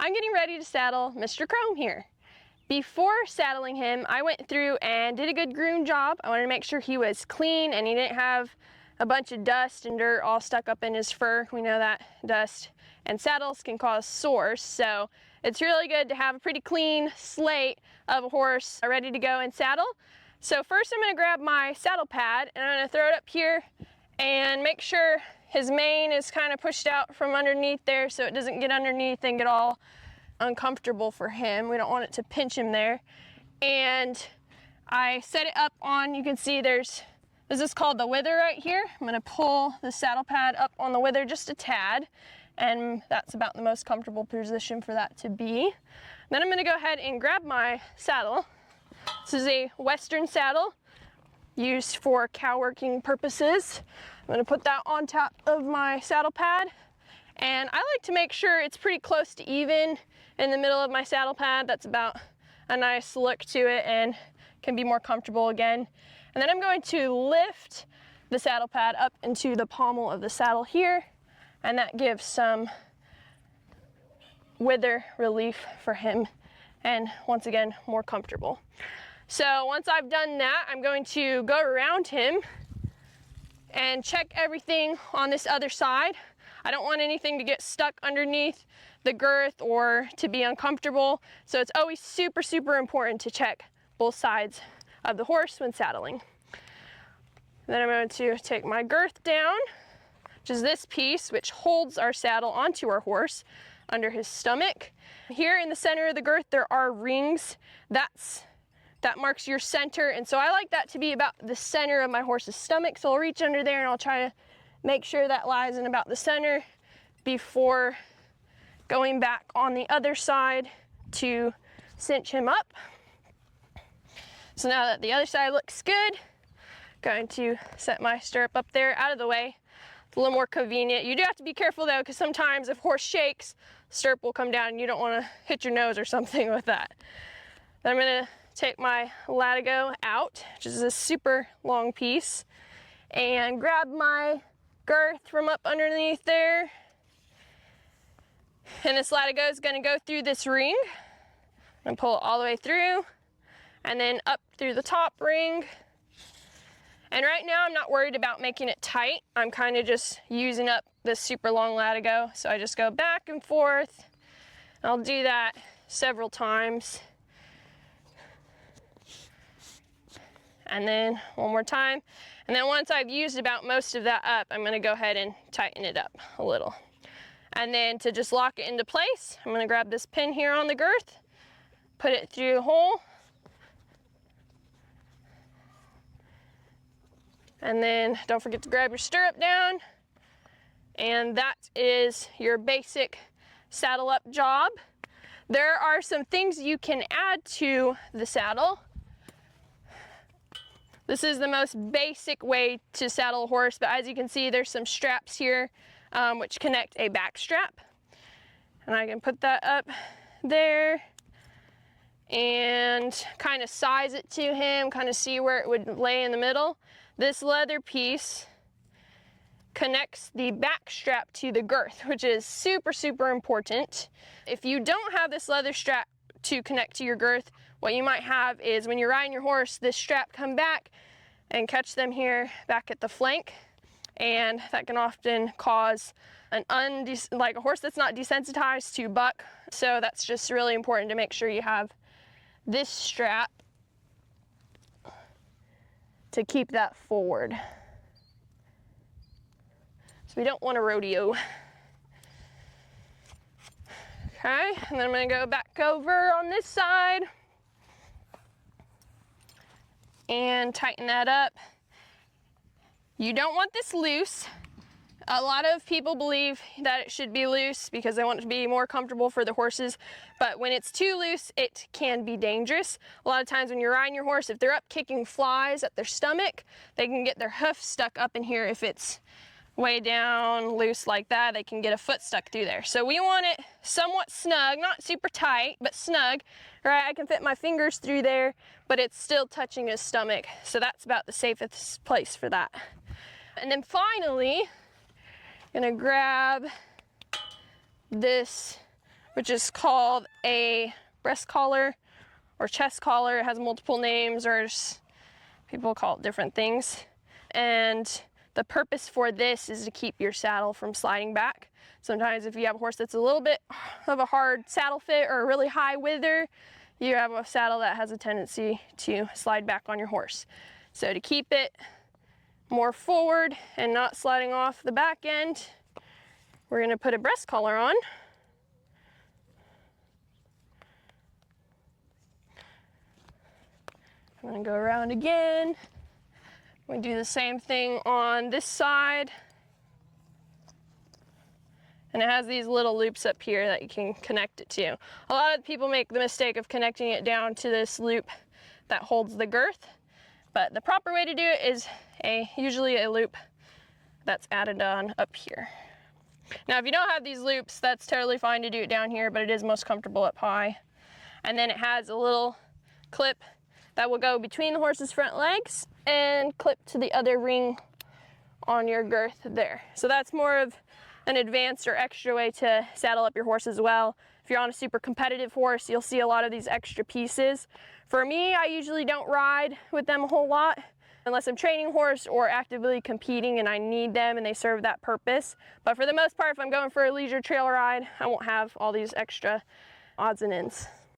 I'm getting ready to saddle Mr. Chrome here. Before saddling him, I went through and did a good groom job. I wanted to make sure he was clean and he didn't have a bunch of dust and dirt all stuck up in his fur. We know that dust and saddles can cause sores, so it's really good to have a pretty clean slate of a horse ready to go and saddle. So first I'm going to grab my saddle pad and I'm going to throw it up here and make sure his mane is kind of pushed out from underneath there so it doesn't get underneath and get all uncomfortable for him. We don't want it to pinch him there. And I set it up on, you can see this is called the wither right here. I'm going to pull the saddle pad up on the wither just a tad, and that's about the most comfortable position for that to be. Then I'm going to go ahead and grab my saddle. This is a Western saddle used for cow working purposes. I'm going to put that on top of my saddle pad, and I like to make sure it's pretty close to even in the middle of my saddle pad. That's about a nice look to it and can be more comfortable again. And then I'm going to lift the saddle pad up into the pommel of the saddle here, and that gives some wither relief for him and once again more comfortable. So once I've done that, I'm going to go around him and check everything on this other side. I don't want anything to get stuck underneath the girth or to be uncomfortable. So it's always super, super important to check both sides of the horse when saddling. Then I'm going to take my girth down, which is this piece which holds our saddle onto our horse under his stomach. Here in the center of the girth there are rings. That marks your center, and so I like that to be about the center of my horse's stomach. So I'll reach under there and I'll try to make sure that lies in about the center before going back on the other side to cinch him up. So now that the other side looks good, going to set my stirrup up there out of the way. It's a little more convenient. You do have to be careful though, because sometimes if horse shakes, stirrup will come down and you don't want to hit your nose or something with that. Then I'm going to take my latigo out, which is a super long piece, and grab my girth from up underneath there. And this latigo is going to go through this ring. I'm going to pull it all the way through and then up through the top ring. And right now I'm not worried about making it tight. I'm kind of just using up this super long latigo. So I just go back and forth. I'll do that several times. And then one more time. And then once I've used about most of that up, I'm going to go ahead and tighten it up a little. And then to just lock it into place, I'm going to grab this pin here on the girth, put it through the hole, and then don't forget to grab your stirrup down. And that is your basic saddle up job. There are some things you can add to the saddle. This is the most basic way to saddle a horse, but as you can see, there's some straps here which connect a back strap. And I can put that up there and kind of size it to him, kind of see where it would lay in the middle. This leather piece connects the back strap to the girth, which is super, super important. If you don't have this leather strap to connect to your girth, what you might have is when you're riding your horse, this strap come back and catch them here back at the flank, and that can often cause like a horse that's not desensitized to buck. So that's just really important to make sure you have this strap to keep that forward. So we don't want to rodeo. Okay, and then I'm going to go back over on this side and tighten that up. You don't want this loose. A lot of people believe that it should be loose because they want it to be more comfortable for the horses, but when it's too loose, it can be dangerous. A lot of times when you're riding your horse, if they're up kicking flies at their stomach, they can get their hoof stuck up in here. If it's way down loose like that, they can get a foot stuck through there. So we want it somewhat snug, not super tight, but snug. Right, I can fit my fingers through there, but it's still touching his stomach. So that's about the safest place for that. And then finally, I'm gonna grab this which is called a breast collar or chest collar. It has multiple names, or people call it different things. And the purpose for this is to keep your saddle from sliding back. Sometimes if you have a horse that's a little bit of a hard saddle fit or a really high wither, you have a saddle that has a tendency to slide back on your horse. So to keep it more forward and not sliding off the back end, we're going to put a breast collar on. I'm going to go around again. We do the same thing on this side. And it has these little loops up here that you can connect it to. A lot of people make the mistake of connecting it down to this loop that holds the girth, but the proper way to do it is usually a loop that's added on up here. Now, if you don't have these loops, that's totally fine to do it down here, but it is most comfortable up high. And then it has a little clip that will go between the horse's front legs and clip to the other ring on your girth there. So that's more of an advanced or extra way to saddle up your horse as well. If you're on a super competitive horse, you'll see a lot of these extra pieces. For me, I usually don't ride with them a whole lot unless I'm training a horse or actively competing and I need them and they serve that purpose. But for the most part, if I'm going for a leisure trail ride, I won't have all these extra odds and ends.